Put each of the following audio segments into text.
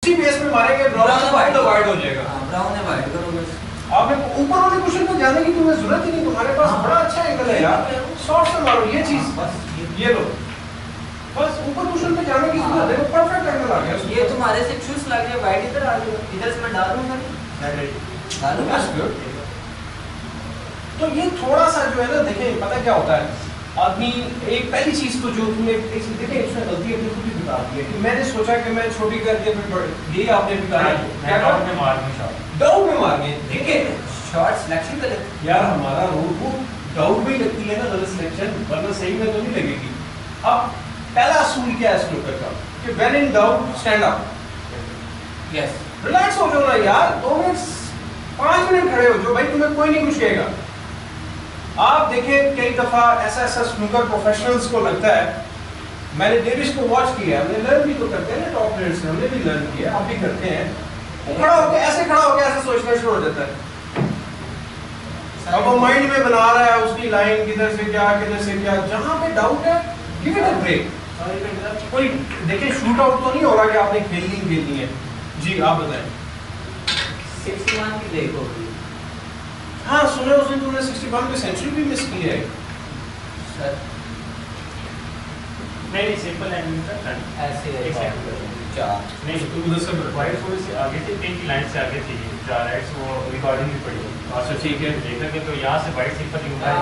इसी बेस पे मारेंगे, ब्राउन से व्हाइट हो जाएगा। ब्राउन है व्हाइट करो बस। आपने ऊपर वाले क्वेश्चन को जाने की तुम्हें जरूरत ही नहीं, तुम्हारे पास बड़ा अच्छा एंगल है यार, शॉर्ट से मारो ये चीज, बस ये लो, बस ऊपर क्वेश्चन पे जाने की जरूरत है, देखो परफेक्ट एंगल आ गया। ये तुम्हारे से चूस लग गया, व्हाइट इधर आ गया, इधर से मैं डालूंगा डालूंगा। तो ये थोड़ा सा जो है ना, देखें पता क्या होता है, आदमी एक पहली चीज तो जो तुमने देखे इसमें गलती अपनी खुद ही बता दी है कि मैंने सोचा कि मैं छोटी कर दिया फिर ये आपने बताया क्या डाउट में मार गए, ठीक है शॉर्ट सिलेक्शन कर यार, हमारा रूल वो डाउट में लगती है ना गलत सिलेक्शन, वरना सही में तो नहीं लगेगी। अब पहला असूल क्या है स्नूकर का कि when in doubt stand up, yes relax हो जाओ ना यार, 2 मिनट 5 मिनट खड़े हो जाओ भाई, तुम्हें कोई नहीं कुछ कहेगा। आप देखें कई दफा ऐसा स्नूकर प्रोफेशनल्स को लगता है, मैंने डेविस को वॉच किया, हमने लर्न भी तो करते हैं ना, टॉप प्लेयर्स से हमने भी लर्न किया, आप भी करते हैं, वो खड़ा होकर ऐसे सोचना शुरू हो जाता है। अब वो माइंड में बना रहा है उसकी लाइन किधर से क्या, जहां पे डाउट है गिव इट अ ब्रेक। कोई देखिए शूट आउट तो नहीं हो रहा कि आपने खेलनी है। जी आप बताएं। 61 की ब्रेक होगी। हाँ सुने उसने तुमने 61 पे सेंचुरी भी मिस की है सर। नहीं सिंपल एंडिंग का ऐसे है चार नहीं तो उधर से वाइट थोड़ी सी आगे थी, 3 की लाइन से आगे थी, 4 राइट्स वो रिकॉर्डिंग भी पड़ी। अच्छा ठीक है, देखा कि तो यहाँ से वाइट सिंपल ही उठाया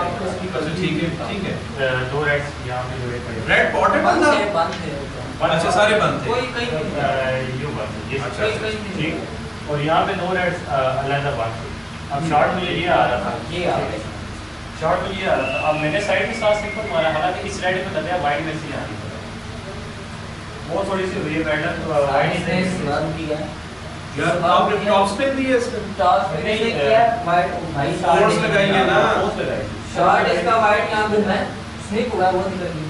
अच्छा ठीक है 2 राइट्स यहाँ पे जोड़े पड़े, रेड पॉटेड बंद बंदा थे। अच्छा सारे बंद थे, कोई कहीं यू बात ये अच्छा, ठीक। और यहाँ पे 2 राइट्स अलग बात थी। अब शॉर्ट में ये आ रहा था, ये आ रहा शॉर्ट में ये आ रहा था। अब मैंने साइड के साथ सिंपल मारा, हालांकि इस साइड पे लगा वाइट में से आ रही है, वो थोड़ी सी हुई है पैटर्न वाइट ने रन किया यार आपने टॉप स्पिन दी है इसमें, टॉस पे नहीं किया वाइट भाई फोर्स लगाई है ना, फोर्स लगाई शॉट इसका वाइट यहां पे है, स्निप हुआ वो नहीं लगी।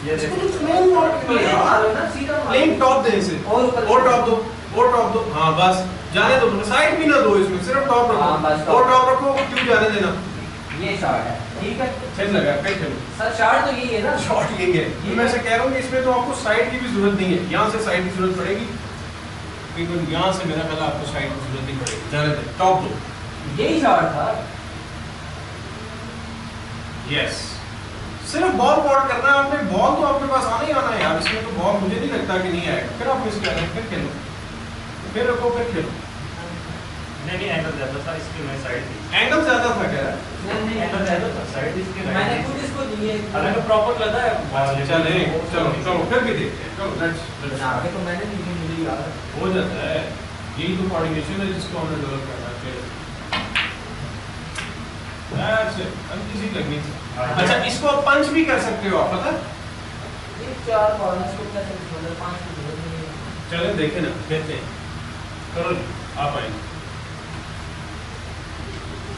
ये इसको देखो तो प्लेन मार के मारो ना सीधा मारो, प्लेन टॉप दे इसे, और टॉप दो हाँ बस जाने दो, साइड भी ना दो इसमें, सिर्फ टॉप हाँ, बस रखो, top। और टॉप रखो, क्यों जाने देना। ये शॉट है ठीक है, चल लगा फिर चलो, सर शॉट तो यही है ना, शॉट यही है। ये मैं से कह रहा हूँ कि इसमें तो आपको साइड की भी जरूरत नहीं है, यहाँ से साइड की जरूरत पड़ेगी, लेकिन यहाँ से मेरा ख्याल आपको साइड की जरूरत नहीं पड़ेगी, जाने दे, टॉप दो। यही शॉट था। यस सिर्फ बॉल पॉट करना है आपने, बॉल तो आपके पास आना ही आना है यार, इसमें तो बॉल मुझे नहीं लगता कि नहीं आएगा, फिर आप मिस कर रहे हैं, फिर खेलो, फिर रखो, फिर खेलो। नहीं एंगल ज्यादा था इसके, मैं साइड थी, एंगल ज्यादा था कह रहा नहीं एंगल ज्यादा था साइड इसके, मैंने खुद इसको दिए, हालांकि प्रॉपर लगा है। चले चलो फिर भी देखते हैं, चलो लेट्स आगे तो मैंने दी थी, मुझे याद है। हो जाता है, यही तो कोऑर्डिनेशन है जिसको हमने डेवलप करना है। That's it, easy technique. अच्छा इसको आप पंच भी कर सकते हो आप, पता है? ये 4 कॉर्नर्स को कैसे छोड़ 5 को जरूरत नहीं है। चले देखें ना, कहते हैं करो आप आएंगे,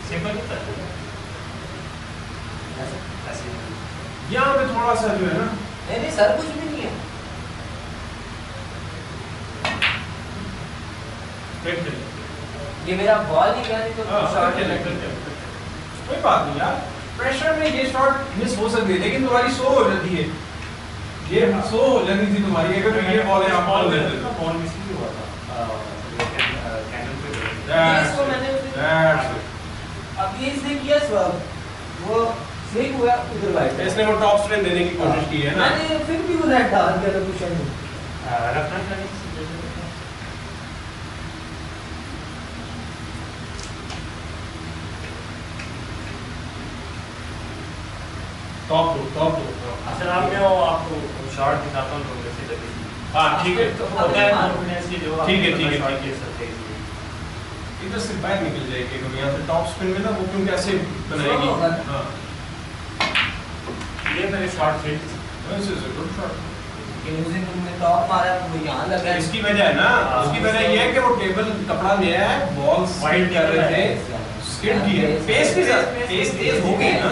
सिंपल होता है ऐसे ऐसे। यहाँ पे थोड़ा सा जो है ना, नहीं सर कुछ भी नहीं है, फिर चले ये मेरा बॉल ही गया नहीं तो शॉट फिर है। चले, कोई बात नहीं यार, प्रेशर में ये शॉट मिस हो सकती है, लेकिन तुम्हारी सो हो जाती है, ये सो हो जानी थी तुम्हारी, अगर ये बॉल है आप बॉल देते हो। बॉल मिस भी हुआ था कैंडल पे। That's इसको मैंने it, that's it। अब ये इसने किया स्वैप, वो स्लिप हुआ उधर वाइट, इसने वो टॉप स्पिन देने की कोशिश की है ना, मैंने फिर भी वो नेट डाल दिया था कुशन में। रखना चाहिए टॉप दो। अच्छा आप मैं वो आपको शॉर्ट दिखाता हूँ तो वैसे लगे। हाँ ठीक है, तो होता है कॉन्फिडेंस की जो ठीक है, आप ठीक है, शॉट ठीक है। खेल सकते हैं। इधर से बाहर निकल जाएगी, तो यहाँ से टॉप स्पिन में ना वो क्योंकि ऐसे बनाएगी। होगा। हाँ ये मेरे शॉट खेल this is a good shot. Using तुमने टॉप मारा वो यहाँ लगा है। इसकी वजह है ना, उसकी वजह ये है कि वो टेबल कपड़ा लिया है, बॉल वाइड कर रहे थे, स्किड की है, पेस भी पेस तेज हो गई ना,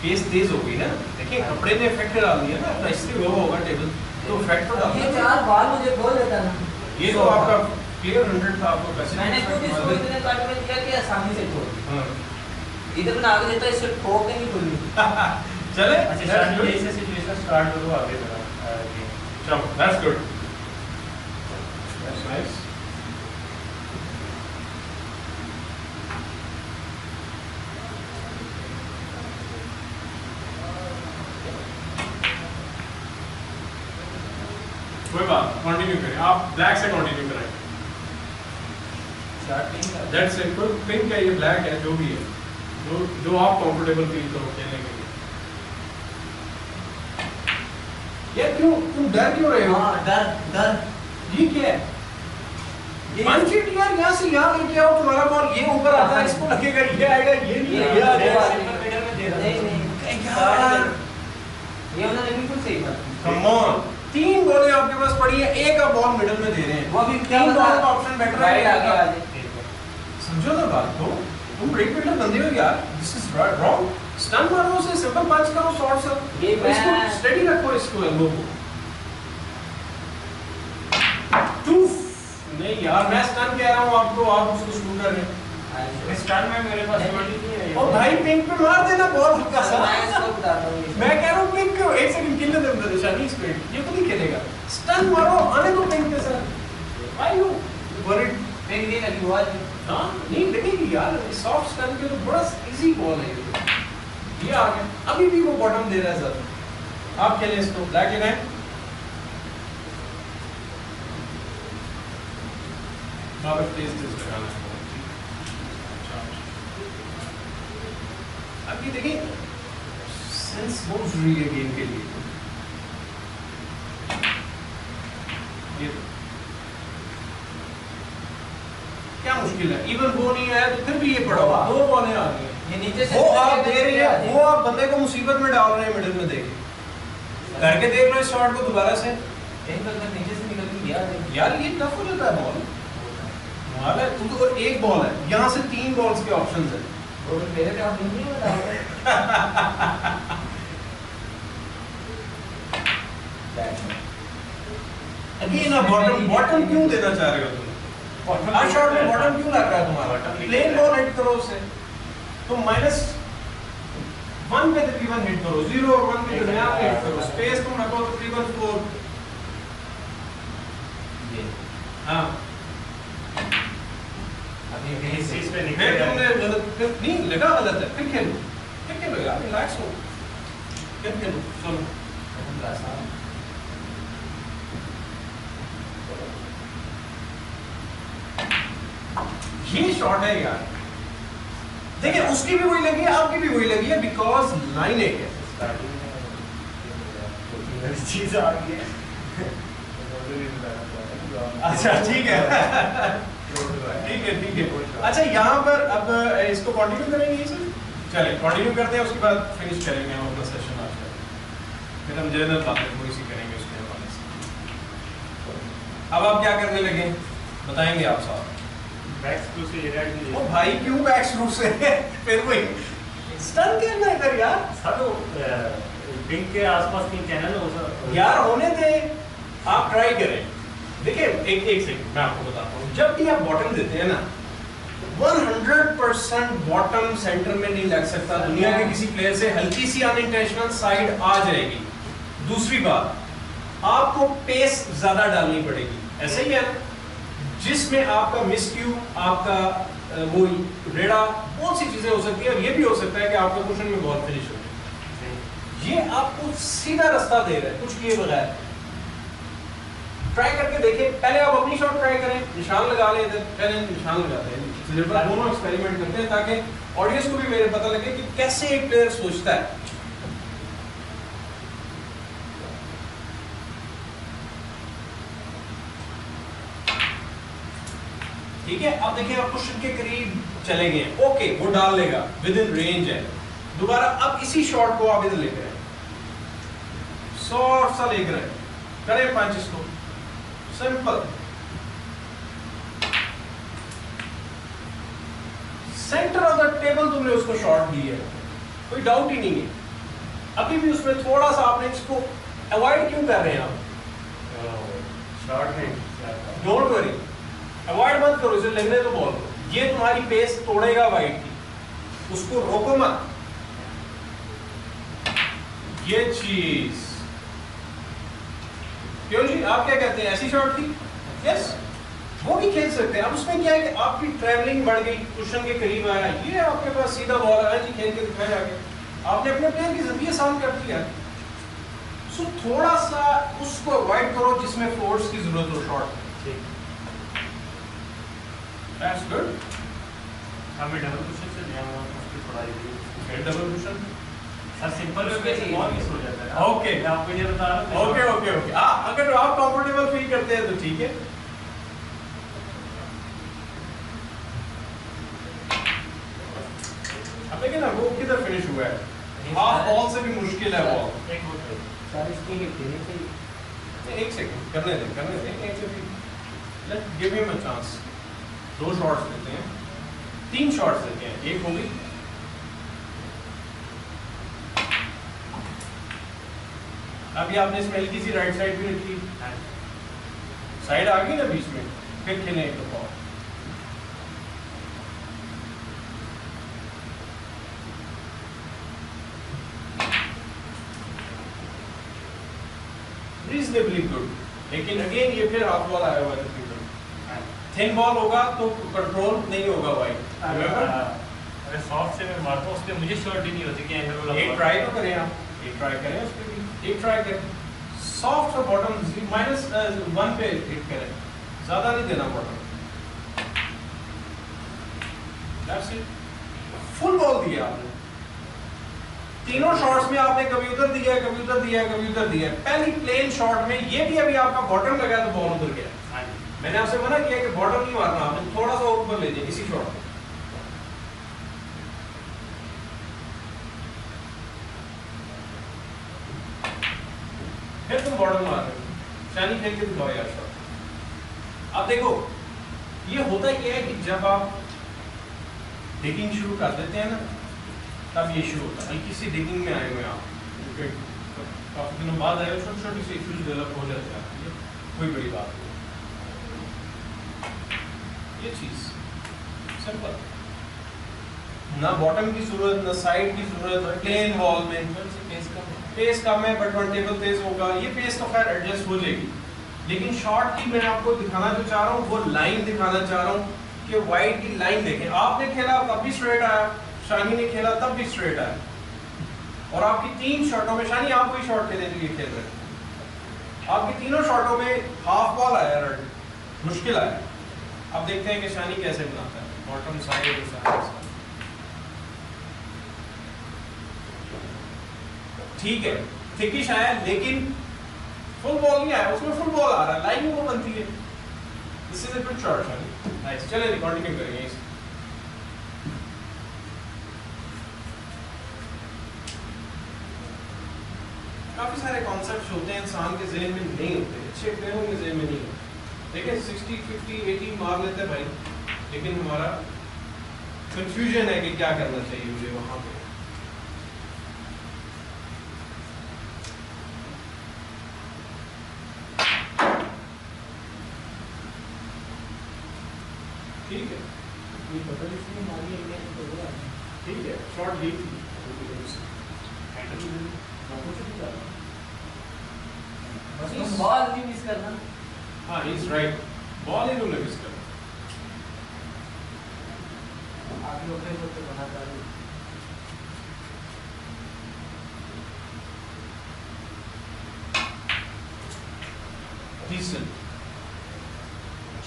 पेस तेज हो गई ना, देखिए कपड़े ने इफेक्ट डाल दिया ना, तो इसलिए वो होगा टेबल, तो इफेक्ट तो डाल ये 4 बॉल मुझे बोल देता ना, ये तो आपका क्लियर 100 था, आपको कैसे मैंने खुद इसको इतने कट में दिया कि आसानी से छोड़ दिया। हाँ इधर ना आगे देता इससे ठोक के नहीं खुली। चले अच्छा स्टार्टिंग में ऐसे सिचुएशन स्टार्ट करो आगे बढ़ा चलो दैट्स गुड। That's nice. कोई बात, कंटिन्यू करें आप, ब्लैक से कंटिन्यू करें। दैट्स सिंपल, पिंक है, ये ब्लैक है, जो भी है, जो आप कंफर्टेबल फील करो खेलने के लिए। ये क्यों, तुम डर क्यों रहे हो? डर ये क्या है? पंचिट यार, यहाँ से यहाँ लेके आओ, तुम्हारा बॉल ये ऊपर आता है, इसको लगेगा ये आएगा, ये नहीं ये आएगा, आएगा। सिंपल मिडल में दे रहा यार ये उन्होंने बिल्कुल सही बात की। कम ऑन, 3 बॉलें आपके पास पड़ी है, एक आप बॉल मिडल में दे रहे हैं, वो भी क्या 3 पता बॉल का ऑप्शन बेटर राइट आगे आ है। जाए। समझो ना बात को, तुम ब्रेक फील्डर बंदे हो यार, दिस इज रॉन्ग। स्टन मारो उसे, सिंपल पंच करो, शॉर्ट से ये मैं- इसको स्टेडी रखो, इसको एल्बो को। टूफ नहीं यार, मैं स्टन कह रहा हूँ आपको, आप उसको शुरू कर रहे हैं। है। स्टार में मेरे पास शॉट ही नहीं है। और भाई पिंक पे मार देना बॉल हल्का सा। मैं इसको बताता हूँ। मैं कह रहा हूँ पिंक को 1 सेकंड खेलने दे अंदर, निशानी इस पे, ये खुद ही खेलेगा। स्टन मारो, आने दो पिंक के साथ। भाई वो वरीड पिंक नहीं लगी हुआ है। हाँ नहीं लगेगी यार, सॉफ्ट स्टन के तो बड़ा इजी बॉल है ये आ गया। अभी भी वो बॉटम दे रहा है सर, आप खेलें इसको, ब्लैक लगाएं। आप टेस्ट लगाना है। अभी देखिए सेंस बहुत जरूरी है गेम के लिए। ये क्या मुश्किल है, इवन वो नहीं आया तो फिर भी ये पड़ा हुआ, 2 बॉलें आ गई। ये नीचे से वो आप दे रहे हैं, वो आप बंदे को मुसीबत में डाल रहे हैं मिडिल में, देखिए करके देख लो इस शॉट को दोबारा से। एक तो अंदर नीचे से निकल के गया है। यार ये टफ हो जाता है बॉल, माल है तुम तो, एक बॉल है, यहाँ से 3 बॉल्स के ऑप्शंस हैं। वो मेरे पे आप नहीं बता अगेन ना बॉटम क्यों देना चाह रहे हो तुम? हर शॉट में बॉटम क्यों लग रहा है तुम्हारा? प्लेन बॉल हिट करो उसे, तो -1 पे तकरीबन हिट करो, 0 और 1 के दरमियान में हिट करो, स्पेस तुम रखो तकरीबन 4। हाँ अभी इस चीज पे फिर निकल तुमने गया। गलत, फिर नहीं लगा गलत है, फिर खेलो यार, रिलैक्स हो, फिर खेलो, चलो। ये शॉट है यार, देखिए उसकी भी वही लगी है, आपकी भी वही लगी है, बिकॉज लाइन एक है। चीज आ गई है। अच्छा ठीक है ठीक है ठीक है। अच्छा यहाँ पर अब इसको कंटिन्यू करेंगे ये सर, चलिए कंटिन्यू करते हैं, उसके बाद फिनिश करेंगे हम अपना सेशन आज का। फिर हम जनरल बातें थोड़ी सी करेंगे उसके हवाले से। अब आप क्या करने लगे बताएंगे आप साहब? बैक स्क्रू से ये राइट में ओ भाई क्यों बैक स्क्रू से फिर वही स्टन करना है कर यार। सर वो पिंक के आसपास कहीं चैनल हो सर यार होने दे, आप ट्राई करें। देखिए एक सेकंड मैं आपको बताता हूँ, जब भी आप बॉटम देते हैं ना 100% बॉटम सेंटर में नहीं लग सकता, दुनिया के किसी प्लेयर से हल्की सी अनइंटेंशनल साइड आ जाएगी। दूसरी बात, आपको पेस ज्यादा डालनी पड़ेगी, ऐसे ही है ना, जिसमें आपका मिसक्यू, आपका वो रेडा, बहुत सी चीजें हो सकती है, और ये भी हो सकता है कि आपका कुशन में बॉल फिनिश हो जाए। ये आपको सीधा रास्ता दे रहा है कुछ किए बगैर। ट्राई करके देखिए, पहले आप अपनी शॉट ट्राई करें, निशान लगा लें इधर, पहले निशान लगाते हैं, दोनों एक्सपेरिमेंट करते हैं ताकि ऑडियंस को भी मेरे पता लगे कि कैसे एक प्लेयर सोचता है। ठीक है, अब देखिए आप कुशन के करीब चले गए, ओके वो डाल लेगा, विद इन रेंज है। दोबारा अब इसी शॉट को आप इधर लेकर आए, शॉर्ट सा लेकर आए, करें पंच इसको, simple centre of the table तुमने उसको शॉट दी है, कोई डाउट ही नहीं है। अभी भी उसमें थोड़ा सा आपने इसको अवॉइड क्यों कर रहे हैं आप? शॉर्ट में डोंट वरी, अवॉइड मत करो, इसे लगने दो बॉल को, ये तुम्हारी पेस तोड़ेगा वाइट की, उसको रोको मत। ये चीज क्यों जी, आप क्या कहते हैं, ऐसी शॉट थी? यस वो भी खेल सकते हैं। अब उसमें क्या है कि आपकी ट्रैवलिंग बढ़ गई, कुशन के करीब आया, ये आपके पास सीधा बॉल आया जी, खेल के दिखाया आगे, आपने अपने प्लेयर की जिंदगी आसान कर दिया। सो थोड़ा सा उसको अवॉइड करो जिसमें फोर्स की जरूरत हो शॉट। That's good. हमें डबल कुशन से दिया हुआ उसकी थोड़ा double cushion sir simple way में बहुत मिस हो जाता है। ओके, मैं आपको ये बता रहा हूं। ओके ओके ओके, अगर आप कंफर्टेबल फील करते हैं तो ठीक है। अब देखिए ना वो किधर फिनिश हुआ है, हाफ बॉल से भी मुश्किल है बॉल। एक और सर इसकी हिट देनी चाहिए। एक सेकंड, करने दें एक second, let give him a chance. 2 shots लेते हैं, 3 शॉट्स लेते हैं, एक हो गई। अभी आपने इसमें हल्की सी राइट साइड भी रखी, साइड आ गई ना बीच में, फिर खेलें एक दफा। रीजनेबली गुड, लेकिन अगेन ये फिर हाफ बॉल आया हुआ है। थिन बॉल होगा तो कंट्रोल नहीं होगा वाइड। अगर सॉफ्ट से मैं मारता हूं उसपे मुझे श्योरिटी नहीं होती कि एंगल वाला एक ट्राई तो करें आप, एक ट्राई करें उस पे भी, एक ट्राई करें सॉफ्ट और बॉटम -1 पे हिट करें, ज्यादा नहीं देना bottom. That's it, full ball दिया आपने। तीनों शॉट्स में आपने कभी उधर दिया है, कभी उधर दिया है, कभी उधर दिया है। पहली प्लेन शॉट में ये भी अभी आपका बॉटम लगा तो बॉल उधर गया। मैंने आपसे मना किया कि बॉटम नहीं मारना, आपने थोड़ा सा ऊपर ले जाए इसी शॉट में। फिर तुम बॉटम मार रहे हो, शानी खेल के दिखाओ यार शॉट। अब देखो ये होता क्या है कि जब आप डिगिंग शुरू कर देते हैं ना, तब ये इशू होता है। हल्की सी डिगिंग में आए हुए आप, काफी दिनों बाद आए, छोटे छोटे से इश्यूज डेवलप हो जाते हैं, कोई बड़ी बात नहीं। ये चीज सिंपल, ना बॉटम की जरूरत, ना साइड की जरूरत। प्लेन बॉल में पेस कम है, बट वन टेबल तेज होगा। ये पेस तो खैर एडजस्ट हो जाएगी, लेकिन शॉट की मैं आपको दिखाना जो चाह रहा हूँ वो लाइन दिखाना चाह रहा हूँ कि वाइड की लाइन देखें। आपने खेला तब भी स्ट्रेट आया, शानी ने खेला तब भी स्ट्रेट आया, और आपकी 3 शॉटों में, शानी आप वही शॉट खेलने के लिए खेल रहे हैं, आपकी तीनों शॉटों में हाफ बॉल आया, मुश्किल आया। अब देखते हैं कि शानी कैसे बनाता है बॉटम साइड और साइड। ठीक है, थिकिश आया लेकिन फुल बॉल नहीं आया, उसमें फुल बॉल आ रहा है, लाइन वो बनती है। This is a good shot Shani, nice. चलिए कंटिन्यू करेंगे इस। काफी सारे कॉन्सेप्ट्स होते हैं इंसान के ज़हन में नहीं होते, अच्छे प्लेयरों के ज़हन में नहीं होते। देखिए 60, 50, 80 मार लेते हैं भाई, लेकिन हमारा कंफ्यूजन है कि क्या करना चाहिए मुझे वहां पे। ठीक है, ये बदल इसमें मारी है क्या तो हुआ है। ठीक है, शॉट ली थी, बस बॉल नहीं मिस करना। हाँ ही इज राइट, बॉल ही तुमने मिस कर। आगे होते होते बना चालू। डिसेंट,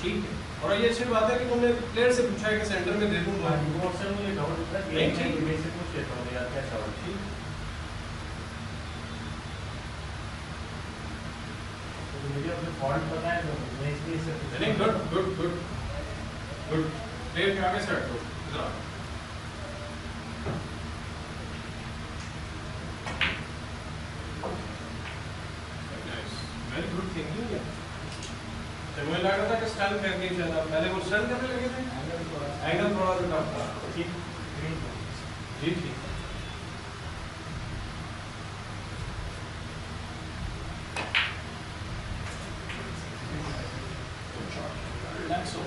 ठीक है। और ये अच्छी बात है कि तुमने प्लेयर से पूछा है कि सेंटर में दे दूंगा। वो अक्सर मुझे डाउट होता है नहीं, कि ठीक। बेसिक पूछ लेता हूं यार क्या शॉट। ठीक, तो मुझे अपने फॉल्ट पता है तो मैं इसलिए इससे पूछ नहीं, good good good good. Player के आगे से हटो, इधर आओ। वेरी गुड थिंकिंग है। तो मुझे लग रहा था कि स्टन करके चला, पहले वो स्टन करने लगे थे, एंगल थोड़ा सा टफ था। ठीक जी ठीक। रिलैक्स हो,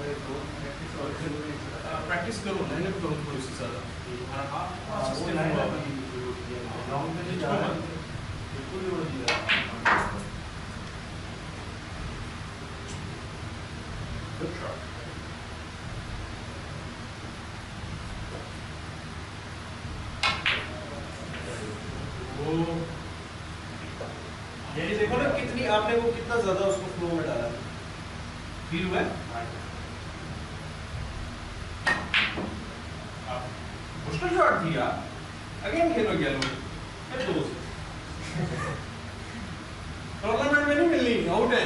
प्रैक्टिस करो, मेहनत करो थोड़ी सी ज़्यादा। Good shot. ये देखो ना कितनी आपने वो कितना ज्यादा उसको फ्लो में डाला, फील हुआ है? मुश्किल शॉट थी यार, अगेन खेलो गेलो फिर दो टूर्नामेंट में नहीं मिलनी, आउट है।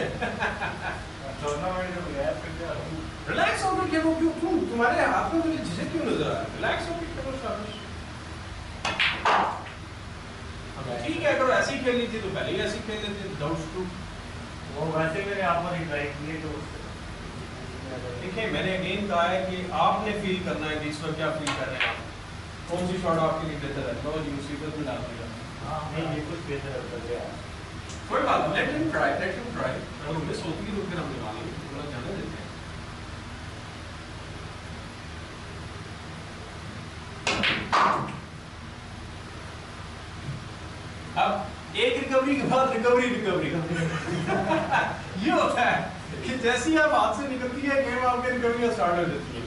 टूर्नामेंट में गया फिर रिलैक्स होकर खेलो, क्यों क्यों तुम्हारे हाथ में मुझे झिझक क्यों नजर आ रहा है? रिलैक्स होकर खेलो शाबाश। ठीक है, अगर ऐसी खेलनी थी तो पहले ही ऐसी खेल लेते, डाउट्स टू वो वैसे मैंने आप पर ट्राई किए तो देखिए मैंने अगेन कहा है कि आपने फील करना है कि इस वक्त क्या फील कर रहे हैं आप, कौन सी शॉट आपके लिए बेहतर है, लो जी मुसीबत में डाल दिया। हाँ नहीं ये कुछ बेहतर होता है यार, कोई बात नहीं, लेट हिम ट्राई, अगर मिस होती है तो फिर हम निकाल लेंगे, थोड़ा जाने देते हैं। अब एक रिकवरी के बाद रिकवरी ये होता है कि जैसी आप हाथ से निकलती है गेम, आपकी रिकवरी स्टार्ट हो जाती है।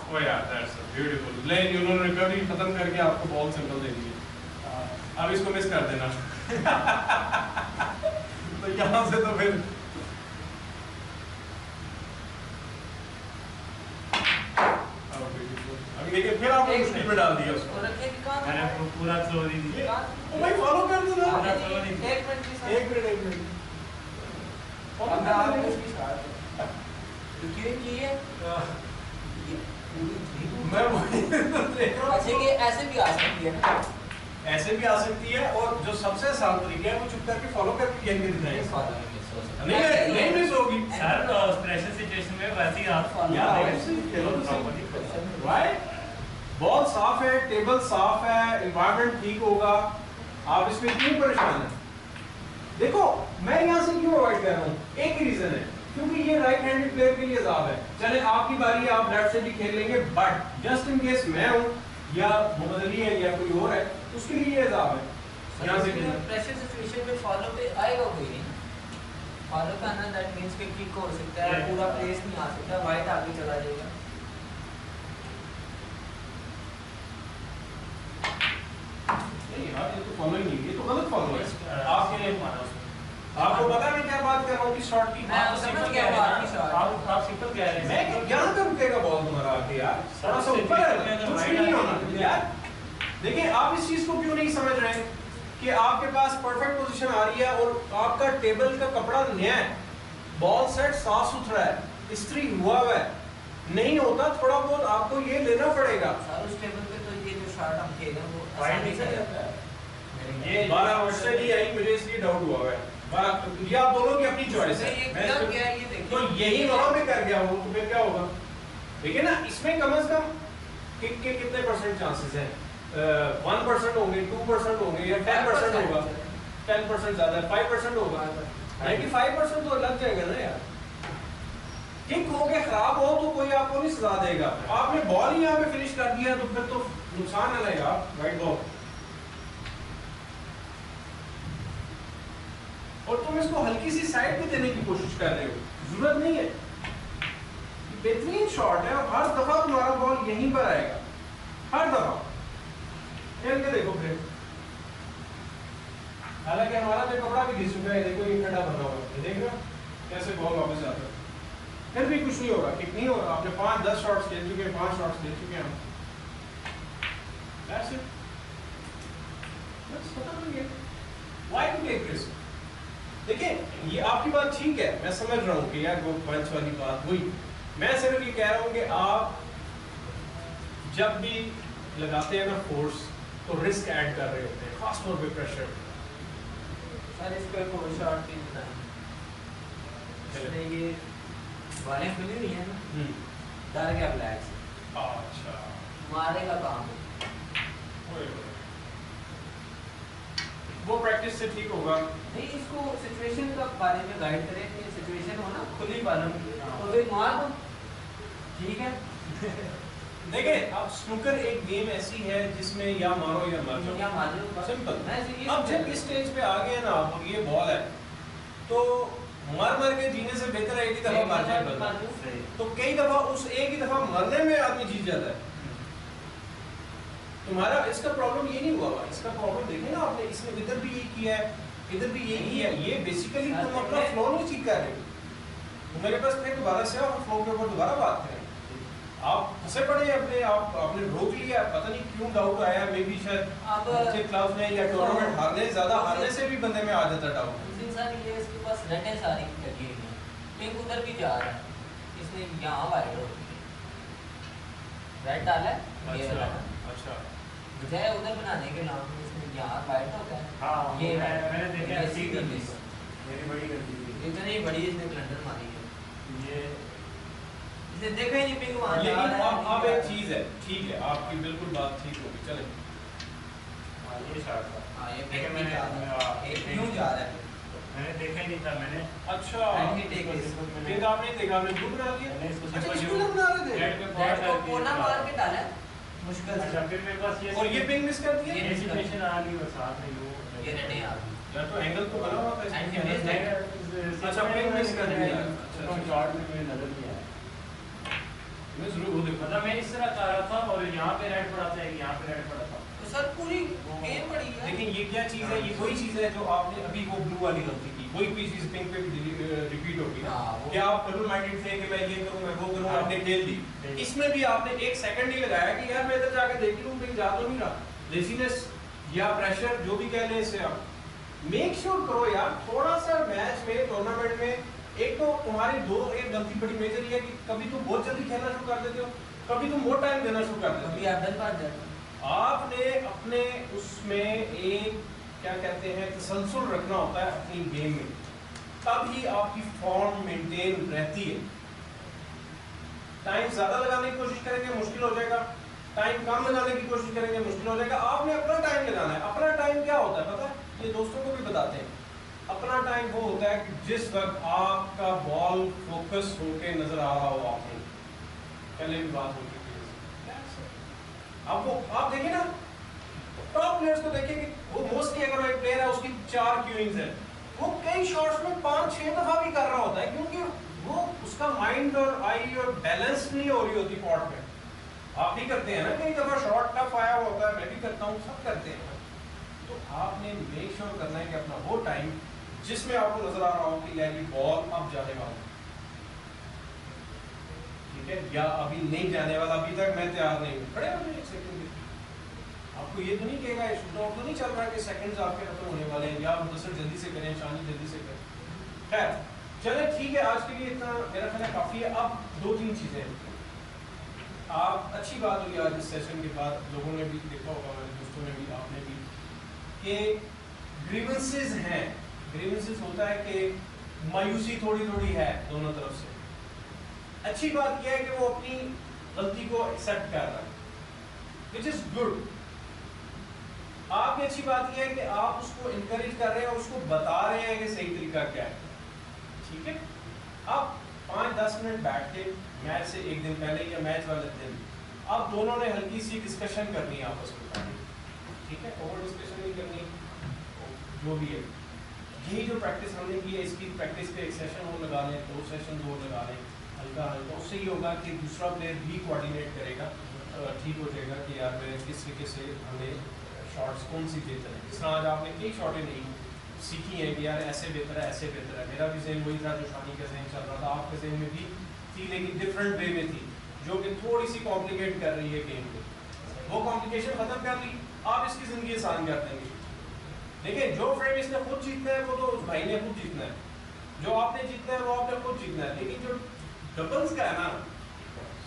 ओ यार दैट्स ब्यूटीफुल, लेकिन उन्होंने रिकवरी खत्म करके आपको बॉल सिंपल दे दी है, अब इसको मिस कर देना। तो यहाँ से तो फिर अभी देखिए फिर आपने मुश्किल में डाल दिया उसको, मैंने पूरा थ्रो दी थी। ओ भाई फॉलो कर दो ना, एक मिनट फॉलो अब कर आप दो। इसकी शॉट क्यों की है मैं वही तो देख रहा हूँ। अच्छा ये ऐसे भी आ सकती है ना, ऐसे भी आ सकती है, और जो सबसे आसान तरीका है वो चुप करके फॉलो करके खेल के दिखाएं। नहीं मिस होगी सर प्रेशर सिचुएशन में वैसे ही आप यार, वैसे ही खेलो तो सही। राइट, बॉल साफ है, टेबल साफ है, एनवायरनमेंट ठीक होगा, आप इसमें क्यों परेशान हैं? देखो मैं यहाँ से क्यों अवॉइड कर रहा हूँ, एक ही रीजन है, क्योंकि ये राइट हैंडेड प्लेयर के लिए अजाब है। चले आपकी बारी है, आप लेफ्ट से भी खेल लेंगे, बट जस्ट इन केस मैं हूँ या मोहम्मद अली है या कोई और है, उसके लिए ये अजाब है। यहाँ से प्रेशर सिचुएशन में फॉलो पे आएगा कोई नहीं, फॉलो करना दैट मींस कि किक हो सकता है, पूरा प्लेस नहीं आ सकता, वाइट आगे चला जाएगा। नहीं यार ये तो फॉलो ही नहीं, ये तो गलत फॉलो है आपके। माना उसमें आपको पता मैं क्या बात कर रहा हूँ कि शॉट की मैं आप समझ सिंपल गया कह रहे आपकी हैं शॉट। ना, आप सिंपल कह रहे हैं। मैं यहाँ पे रुकेगा बॉल तुम्हारा आके यार, थोड़ा सा ऊपर है, कुछ भी नहीं होना यार। देखिए आप इस चीज को क्यों नहीं समझ रहे कि आपके पास परफेक्ट पोजीशन आ रही है और आपका टेबल का कपड़ा नया है, बॉल सेट साफ सुथरा है, इस्त्री हुआ है, नहीं होता थोड़ा बहुत आपको ये लेना पड़ेगा। सर उस टेबल पे तो ये जो शॉट हम खेल रहे हैं वो वाइड आसानी नहीं से कर जाता है। ये 12 वर्ष से नहीं आई, मुझे इसलिए डाउट हुआ है। ये आप दोनों की अपनी चॉइस है, ये मैं क्या इसको- क्या ये देखिए, तो यही वहां पे कर गया वो, तो फिर क्या होगा? देखिए ना, इसमें कम से कम किक के कितने परसेंट चांसेस हैं? 1% होंगे, 2% होंगे या 10% होगा? 10% ज्यादा है, 5% होगा, 95% तो लग जाएगा ना यार। किक हो के खराब हो तो कोई आपको नहीं सजा देगा, आपने बॉल ही यहाँ पे फिनिश कर दिया तो फिर तो नुकसान है ना यार, वाइट बॉल। और तुम इसको हल्की सी साइड पे देने की कोशिश कर रहे हो, जरूरत नहीं है। बेहतरीन शॉट है और हर दफा तुम्हारा बॉल यहीं पर आएगा, हर दफा। खेल के देखो फिर, हालांकि हमारा जो कपड़ा भी घिस चुका है, देखो ये खड़ा बना हुआ है, देख रहे हो कैसे बॉल वापस आता है, फिर भी कुछ नहीं होगा, किक नहीं होगा। आपने 5-10 शॉट्स खेल चुके हैं, 5 शॉट्स खेल चुके हैं हम। That's it. बस खत्म हो गया। Why to take risk? देखिए ये आपकी बात ठीक है, मैं समझ रहा हूँ कि यार वो पंच वाली बात हुई। मैं सिर्फ ये कह रहा हूँ कि आप जब भी लगाते हैं ना फोर्स, तो रिस्क ऐड कर रहे होते हैं, खास तौर पे प्रेशर। सर इसको एक और शॉट भी बताएं, इसने ये बालें खुली हुई हैं ना, डर गया ब्लैक से, अच्छा मारेगा काम वो प्रैक्टिस से ठीक होगा। नहीं, इसको सिचुएशन का बारे में गाइड करें कि सिचुएशन हो ना खुली बालों की, तो फिर मार दो, ठीक है। देखिए अब स्नूकर एक गेम ऐसी है जिसमें या मारो या मर जाओ, या मार दो, सिंपल। मैं ऐसे ये अब जब इस स्टेज पे आ गए ना आप, ये बॉल है तो मर मर के जीने से बेहतर है एक ही दफा मर जाए बंदा। सही। तो कई दफा उस एक ही दफा मरने में आदमी जीत जाता है। तुम्हारा इसका प्रॉब्लम ये नहीं हुआ हुआ, इसका प्रॉब्लम देखें ना आपने, इसने इधर भी ये किया है, इधर भी ये किया है। ये बेसिकली तुम अपना फ्लो नहीं ठीक कर रहे हो। तो मेरे पास फिर दोबारा से आप फ्लो के ऊपर दोबारा बात करें। आप फंसे पड़े अपने, आप आपने रोक लिया, पता नहीं क्यों डाउट आया, मे बी शायद बच्चे क्लास में या टूर्नामेंट हारने ज्यादा हारने से भी बंदे में आ जाता डाउट। इंसान ये इसके पास रटे सारी लगी हुई है, पिंक उधर भी जा रहा है, इसने यहाँ वाइड हो रेड डाला है ये वाला। अच्छा बजाय उधर बनाने के नाम पे इसने यहाँ वाइड होता है। हाँ ये मैंने देखा ऐसी ऐसी गलती मेरी बड़ी गलती थी। इतनी बड़ी इसने ब्लंडर मारी है, ये इसने देखा ही नहीं पिंक वहाँ जा लेकिन रहा है। अब एक चीज है, ठीक है आपकी बिल्कुल बात ठीक होगी, चले। हाँ ये शॉट था। हाँ ये लेकिन पिंक जा रहा है, ये क्यों जा रहा है? मैंने देखा ही नहीं था। मैंने अच्छा And he take this. फिर आपने देखा, आपने ब्लू बना दिया। मैंने इसको अच्छा सिंपल इसको बना रहे थे। रेड पे रेड बहुत को सारी कोना चीजें मार के डाला है मुश्किल अच्छा से। फिर मेरे पास ये और ये पिंग मिस कर दिया। ये ये सिचुएशन आ गई बस साथ में ये रेड आ गई। यार तो एंगल तो बना हुआ था And he इसमें। missed अच्छा, पिंग मिस कर दिया। अच्छा, तो शॉट में मुझे नजर नहीं आया। मैं जरूर वो देखा। मतलब मैं इस तरह जा रहा था और यहाँ पे रेड पड़ा था, यहाँ पे रेड पड़ा था। तो सर पूरी गेम पड़ी है। लेकिन ये क्या चीज है, ये वही चीज है जो आपने अभी वो ब्लू वाली गलती की, वही चीज पिंक पे भी रिपीट होगी ना। हाँ, वो- क्या आप डबल माइंडेड थे कि मैं ये करूं मैं वो करूं, हाँ। आपने खेल दी। ठीक। इसमें भी आपने एक सेकंड ही लगाया कि यार मैं इधर जाके देख लूं, पिंक जा तो नहीं रहा। लेजीनेस या प्रेशर जो भी कह लें इसे, आप मेक श्योर करो यार थोड़ा सा मैच में टूर्नामेंट में। एक तो तुम्हारी एक गलती बड़ी मेजर ये है कि कभी तुम बहुत जल्दी खेलना शुरू कर देते हो, कभी तुम बहुत टाइम देना शुरू कर देते हो। कभी आप डन पार जाते आपने अपने उसमें एक क्या कहते हैं तसलसल रखना होता है अपनी गेम में, तब ही आपकी फॉर्म मेंटेन रहती है। टाइम ज्यादा लगाने की कोशिश करेंगे मुश्किल हो जाएगा, टाइम कम लगाने की कोशिश करेंगे मुश्किल हो जाएगा। आपने अपना टाइम लगाना है। अपना टाइम क्या होता है पता है, ये दोस्तों को भी बताते हैं। अपना टाइम वो होता है कि जिस वक्त आपका बॉल फोकस होके नजर आ रहा हो। आपने पहले भी बात हो चुकी है, आपको आप देखिए ना टॉप प्लेयर्स को देखिए कि वो मोस्टली अगर एक प्लेयर है उसकी 4 क्यूइंग्स है, वो कई शॉट्स में 5-6 दफा भी कर रहा होता है, क्योंकि वो उसका माइंड और आई और बैलेंस नहीं हो रही होती पॉट में। आप भी करते हैं ना, कई दफा शॉट टफ आया होता है, मैं भी करता हूँ, सब करते हैं। तो आपने मेक श्योर करना है कि अपना वो टाइम जिसमें आपको नजर आ रहा हो कि यार ये बॉल अब जाने वाला, ठीक है, या अभी नहीं जाने वाला, अभी तक मैं तैयार नहीं हूँ, खड़े हो जाइए एक सेकंड के। आपको ये तो नहीं कहेगा ये शूट आउट तो नहीं चल रहा है कि सेकंड्स आपके खत्म होने वाले हैं, या मुदस्सिर जल्दी से करें, शानी जल्दी से करें। खैर चले ठीक है, आज के लिए इतना मेरा ख्याल है काफी है। अब 2-3 चीजें आप अच्छी बात हुई आज इस सेशन के बाद, लोगों ने भी देखा होगा, मेरे दोस्तों ने भी, आपने भी, कि ग्रीवेंसेस हैं। ग्रीवेंसेस होता है कि मायूसी थोड़ी थोड़ी है दोनों तरफ से। अच्छी बात यह है कि वो अपनी गलती को एक्सेप्ट कर रहा है, विच इज गुड। आपकी अच्छी बात यह है कि आप उसको इनकरेज कर रहे हैं और उसको बता रहे हैं कि सही तरीका क्या है, ठीक है। आप 5-10 मिनट बैठ के मैच से एक दिन पहले या मैच वाले दिन आप दोनों ने हल्की सी डिस्कशन करनी है आपस में, ठीक है, ओवर डिस्कशन नहीं करनी, जो भी है। यही जो प्रैक्टिस हमने की है, इसकी प्रैक्टिस पे एक सेशन और लगा लें, 2 सेशन और लगा लें, हल्का हल्का। उससे ये होगा कि दूसरा प्लेयर भी कोऑर्डिनेट करेगा, ठीक हो जाएगा कि यार मैं किस तरीके से हमें शॉट्स कौन सी बेहतर है। जिस तरह आज आपने कई शॉटें नहीं सीखी हैं कि यार ऐसे बेहतर है, ऐसे बेहतर है। मेरा भी जहन वही था जो शानी का जहन चल रहा था, आपके जहन में भी थी, लेकिन डिफरेंट वे में थी, जो कि थोड़ी सी कॉम्प्लिकेट कर रही है गेम को। वो कॉम्प्लिकेशन खत्म कर ली, आप इसकी ज़िंदगी आसान कर देंगे। देखिए जो फ्रेम इसने खुद जीतना है वो तो उस भाई ने खुद जीतना है, जो आपने जीतना है वो आपने खुद जीतना है। लेकिन जो डबल्स का है ना,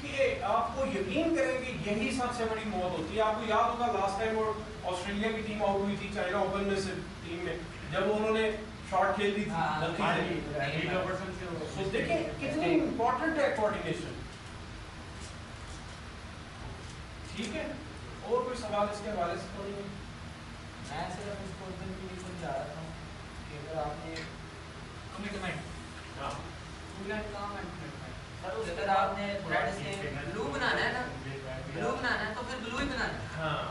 कि आपको यकीन करेंगे यही सबसे बड़ी मौत होती है। आपको याद होगा लास्ट टाइम वो ऑस्ट्रेलिया की टीम आउट हुई थी चाइना ओपन में से टीम में, जब उन्होंने शॉट खेल दी थी गलती से। तो देखिए कितनी इंपॉर्टेंट है कोऑर्डिनेशन, ठीक है। और कोई सवाल इसके हवाले से तो नहीं? मैं सिर्फ इसको उधर के लिए समझा रहा था कि अगर आपने कमिटमेंट अगर आपने रेड से ब्लू बनाना है ना, ब्लू बनाना है तो फिर ब्लू ही बनाना है। हाँ,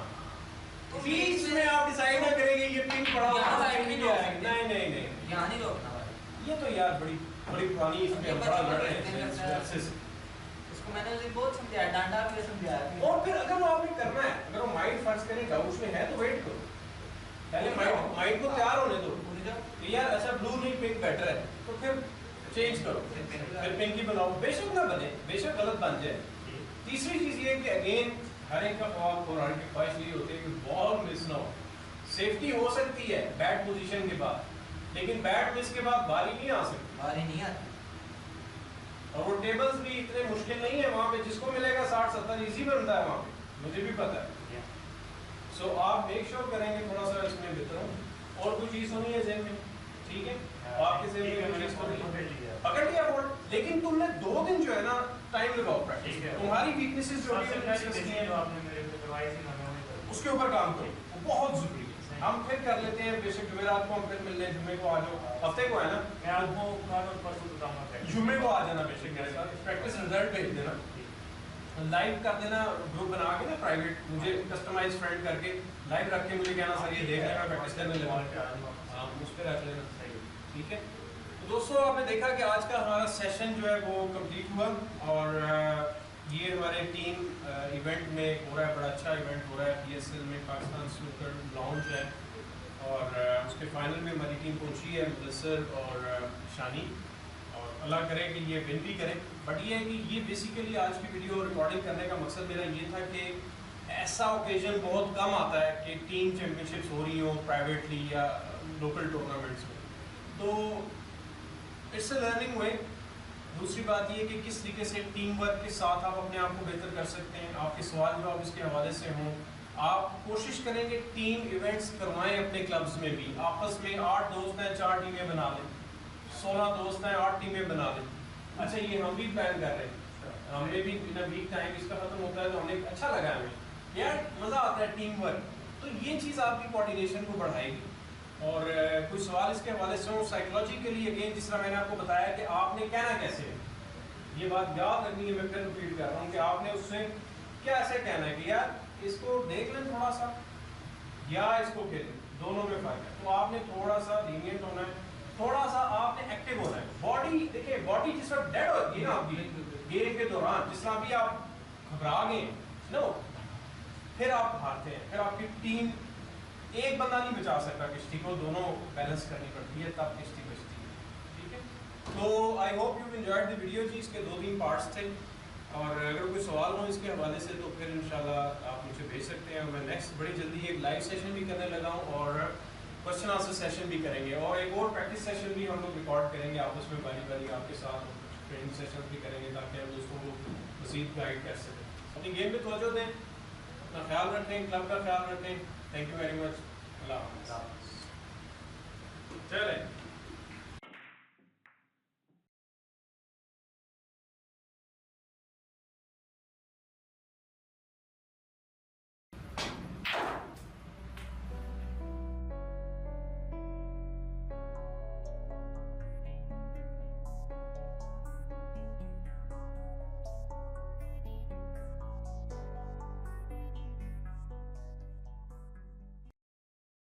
तो बीच में आप डिसाइड ना करेंगे ये पिंक पड़ा हुआ यहाँ है, बैठ के नहीं नहीं रोक सकते। नहीं नहीं नहीं, यहाँ नहीं रोकना भाई, ये तो यार बड़ी बड़ी पुरानी इसमें हम बड़ा लड़ रहे हैं इसको मैंने उसे बहुत समझाया, डांटा भी समझाया। और फिर अगर वो आपने करना है, अगर वो माइंड फर्ज करेगा उसमें है तो वेट करो, पहले माइंड को तैयार होने दो यार अच्छा ब्लू नहीं पिंक बेटर है, तो फिर चेंज करो, फिर पिंक ही बनाओ, बेशक ना बने, बेशक गलत बन जाए। तीसरी चीज ये कि अगेन हर एक का ख्वाब और हर एक की ख्वाहिश ये होती है कि बॉल मिस ना हो। सेफ्टी हो सकती है बैट पोजीशन के बाद, लेकिन बैट मिस के बाद बारी नहीं आ सकती, बारी नहीं आती। और वो टेबल्स भी इतने मुश्किल नहीं है वहाँ पे, जिसको मिलेगा 60-70 इजी बनता है वहाँ पे, मुझे भी पता है। सो आप मेक श्योर करेंगे थोड़ा सा इसमें बेहतर हो। और कोई चीज़ होनी है जेब में, ठीक है, आपके जेब में कोई चीज़ पकड़ लिया बोर्ड, लेकिन तुमने 2 दिन जो है ना टाइम लगाओ प्रैक्टिस, तुम्हारी वीकनेसेस जो उसके ऊपर काम करो, वो बहुत जरूरी है। हम फिर कर लेते हैं, बेशक जुमेरात को हम फिर मिल लें, जुम्मे को आ जाओ, हफ्ते को है ना, मैं आपको कल और परसों बताऊंगा, जुम्मे को आ जाना बेशक मेरे साथ, प्रैक्टिस रिजल्ट भेज देना, लाइव कर देना, ग्रुप बना के ना प्राइवेट, मुझे कस्टमाइज फ्रेंड करके लाइव रख के मुझे कहना सर ये देख लेना, प्रैक्टिस करने लगा, उस पर रख लेना, ठीक है। तो दोस्तों आपने देखा कि आज का हमारा सेशन जो है वो कंप्लीट हुआ, और ये हमारे टीम इवेंट में हो रहा है, बड़ा अच्छा इवेंट हो रहा है PSL में, पाकिस्तान स्नूकर लॉन्च है, और उसके फाइनल में हमारी टीम पहुंची है, मुदस्सर और शानी, और अल्लाह करे कि ये विन भी करें। बट ये है कि ये बेसिकली आज की वीडियो रिकॉर्डिंग करने का मकसद मेरा ये था कि ऐसा ओकेजन बहुत कम आता है कि टीम चैम्पियनशिप्स हो रही हो प्राइवेटली या लोकल टूर्नामेंट्स में, तो इट्स अ लर्निंग वे। दूसरी बात ये कि किस तरीके से टीम वर्क के साथ आप अपने आप को बेहतर कर सकते हैं। आपके सवाल जवाब इसके हवाले से हों, आप कोशिश करेंगे टीम इवेंट्स करवाएं अपने क्लब्स में भी, आपस में 8 दोस्त हैं 4 टीमें बना लें, 16 दोस्त हैं 8 टीमें बना लें। अच्छा ये हम भी प्लान कर रहे हैं, हमने भी इन वीक टाइम इसका खत्म होता है तो हमने अच्छा लगा हमें यार, मज़ा आता है टीम वर्क, तो ये चीज़ आपकी कोऑर्डिनेशन को बढ़ाएगी। और कोई सवाल इसके हवाले से हो, साइकोलॉजिकली अगेन जिस तरह मैंने आपको बताया कि आपने कहना कैसे है, ये बात याद रखनी है, मैं फिर रिपीट कर रहा हूँ कि आपने उससे क्या ऐसे कहना है कि यार इसको देख लें थोड़ा सा या इसको खेलें, दोनों में फ़र्क है। तो आपने थोड़ा सा लीनियंट होना है, थोड़ा सा आपने एक्टिव होना है। बॉडी देखिए, बॉडी जिस तरह डेड होती है ना आपकी गेम के दौरान, जिस तरह अभी आप घबरा गए नो, फिर आप हारते हैं, फिर आपकी टीम एक बंदा नहीं बचा सकता किश्ती को, दोनों बैलेंस करनी पड़ती है तब किश्ती बचती है, ठीक है। तो I hope you enjoyed the video जी, इसके 2-3 पार्ट्स थे, और अगर कोई सवाल हो इसके हवाले से तो फिर इंशाल्लाह आप मुझे भेज सकते हैं। मैं नेक्स्ट बड़ी जल्दी एक लाइव सेशन भी करने लगा हूँ, और क्वेश्चन आंसर सेशन भी करेंगे, और एक और प्रैक्टिस सेशन भी हम लोग रिकॉर्ड करेंगे आपस में बारी बारी आपके साथ, ट्रेनिंग सेशन भी करेंगे ताकि हम दोस्तों को मज़ीद गाइड कर सकें। अपनी गेम पे तवज्जो दें, अपना ख्याल रखें, क्लब का ख्याल रखें। Thank you very much. अल्लाह हाफ़िज़। चलें।